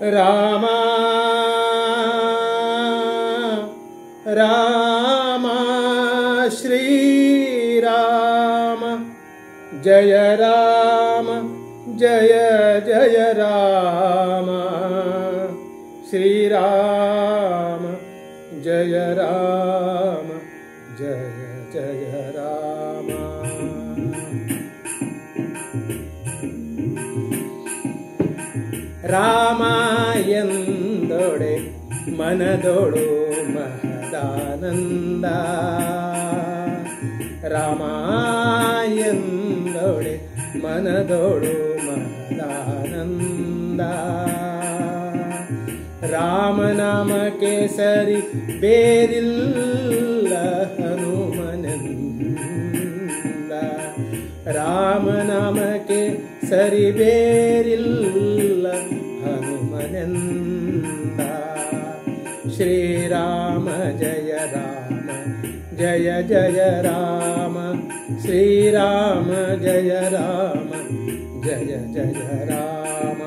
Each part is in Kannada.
ರಾಮ ರಾಮ ಶ್ರೀರಾಮ ಜಯ ರಾಮ ಜಯ ಜಯ ರಾಮ ಶ್ರೀರಾಮ ಜಯ ರಾಮ ಜಯ ಜಯ ರಾಮ. ರಾಮ ಎಂದೊಡೆ ಮನದೊಳು ಮಹದಾನಂದ, ರಾಮ ಎಂದೊಡೆ ಮನದೊಳು ಮಹದಾನಂದ. ರಾಮನಾಮ ಕೇಸರಿ ಬೇರಿಲ್ಲ ಹನುಮನೆಂದ, ರಾಮನಾಮಕ್ಕೆ ಸರಿ ಬೇರಿಲ್ಲ ಹನುಮನೆಂದ. ಶ್ರೀರಾಮ ಜಯ ರಾಮ ಜಯ ಜಯ ರಾಮ, ಶ್ರೀರಾಮ ಜಯ ರಾಮ ಜಯ ಜಯ ರಾಮ.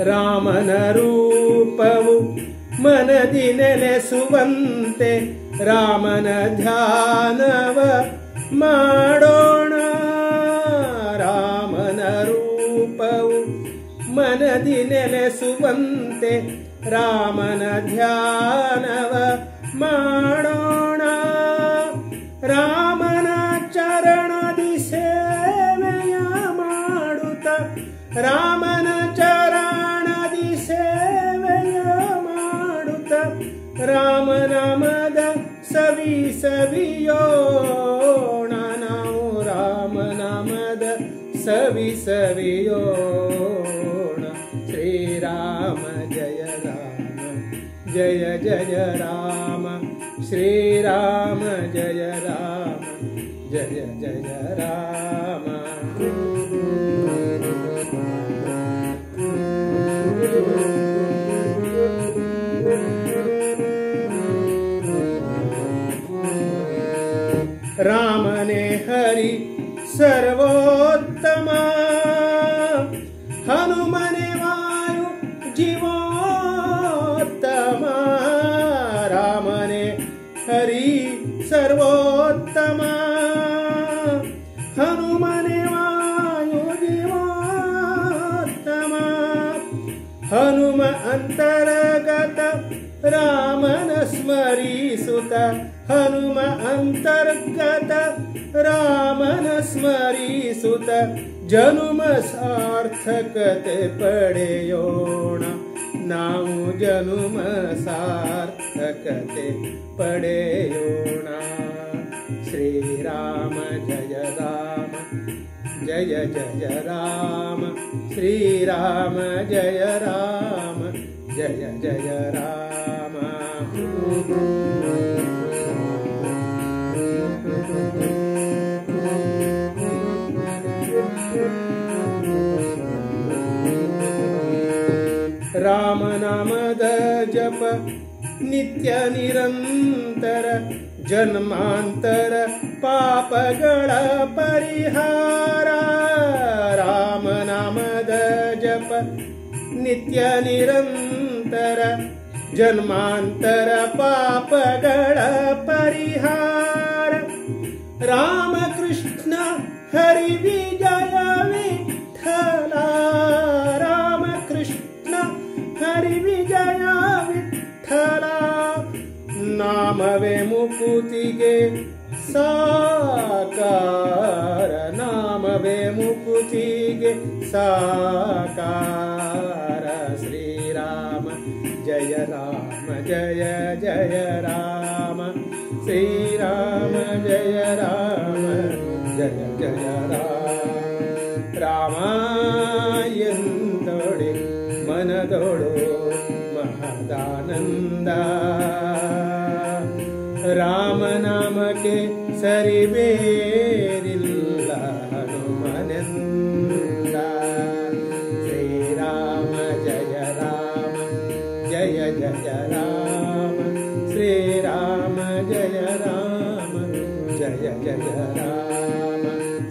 ರಾಮನ ರೂಪವು ಮನದಿ ನೆಲೆಸುವಂತೆ ರಾಮನ ಧ್ಯಾನವ ಮಾಡೋಣ. ರಾಮನ ರೂಪವು ಮನದಿ ನೆಲೆಸುವಂತೆ ರಾಮನ ಧ್ಯಾನವ ಮಾಡೋಣ. ರಾಮನ ಚರಣದಿ ಸೇವೆಯ ಮಾಡುತ್ತ, ರಾಮನ ಚರಣದಿ ಸೇವೆಯ ಮಾಡುತ್ತ, ರಾಮನಾಮದ ಸವಿ ಸವಿಯೋಣ. ನಾವು ರಾಮನಾಮದ ಸವಿ ಸವಿಯೋಣ. ಶ್ರೀರಾಮ ಜಯ ರಾಮ ಜಯ ಜಯ ರಾಮ, ಶ್ರೀರಾಮ ಜಯ ರಾಮ ಜಯ ಜಯ ರಾಮ. ರಾಮನೇ ಹರಿ ಸರ್ವೋತ್ತಮ, ಹನುಮನೆ ವಾಯು ಜೀವೋತ್ತಮ. ರಾಮನೇ ಹರಿ ಸರ್ವೋತ್ತಮ, ಹನುಮನೆ ವಾಯು ಜೀವೋತ್ತಮ. ಹನುಮ ಅಂತರ್ಗತ ರಾಮನ ಸ್ಮರಿಸುತ್ತ, ಹನುಮ ಅಂತರ್ಗತ ರಾಮನ ಸ್ಮರಿಸುತ್ತ, ಜನುಮ ಸಾರ್ಥಕತೆ ಪಡೆಯೋಣ. ನಾವು ಜನುಮ ಸಾರ್ಥಕತೆ ಪಡೆಯೋಣ. ಶ್ರೀರಾಮ ಜಯ ರಾಮ ಜಯ ಜಯ ರಾಮ, ಶ್ರೀರಾಮ ಜಯ ರಾಮ ಜಯ ಜಯ ರಾಮ. ರಾಮನಾಮದ ಜಪ ನಿತ್ಯ ನಿರಂತರ, ಜನ್ಮಾಂತರ ಪಾಪಗಳ ಪರಿಹಾರ. ರಾಮನಾಮದ ಜಪ ನಿತ್ಯ ನಿರಂತರ, ಜನ್ಮಾಂತರ ಪಾಪಗಳ ಪರಿಹಾರ. ರಾಮಕೃಷ್ಣ ಹರಿ ವಿಜಯ ವಿಠಲ, ರಾಮಕೃಷ್ಣ ಹರಿ ವಿಜಯ ವಿಠಲ. ನಾಮವೇ ಮುಕುತಿಗೆ ಸಾಕಾರ, ನಾಮವೇ ಮುಕುತಿಗೆ ಸಾಕಾರ. ಶ್ರೀರಾಮ ಜಯ ರಾಮ ಜಯ ಜಯ ರಾಮ, ಶ್ರೀರಾಮ ಜಯ ರಾಮ ಜಯ ಜಯ ರಾಮ. ರಾಮ ಎಂದೊಡೆ ಮನದೊಳು ಮಹದಾನಂದ, ರಾಮನಾಮಕ್ಕೆ ಸರಿ ಬೇರಿಲ್ಲ ಹನುಮನೆಂದ. ಶ್ರೀರಾಮ ಜಯ ರಾಮ ಜಯ ಜಯ ರಾಮ, ಶ್ರೀ जय राम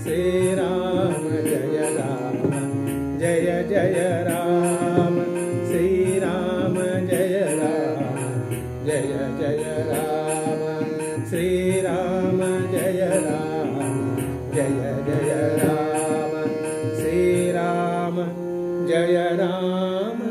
श्रीराम जय राम जय जय राम श्रीराम जय राम जय जय राम श्रीराम जय राम जय जय राम श्रीराम जय राम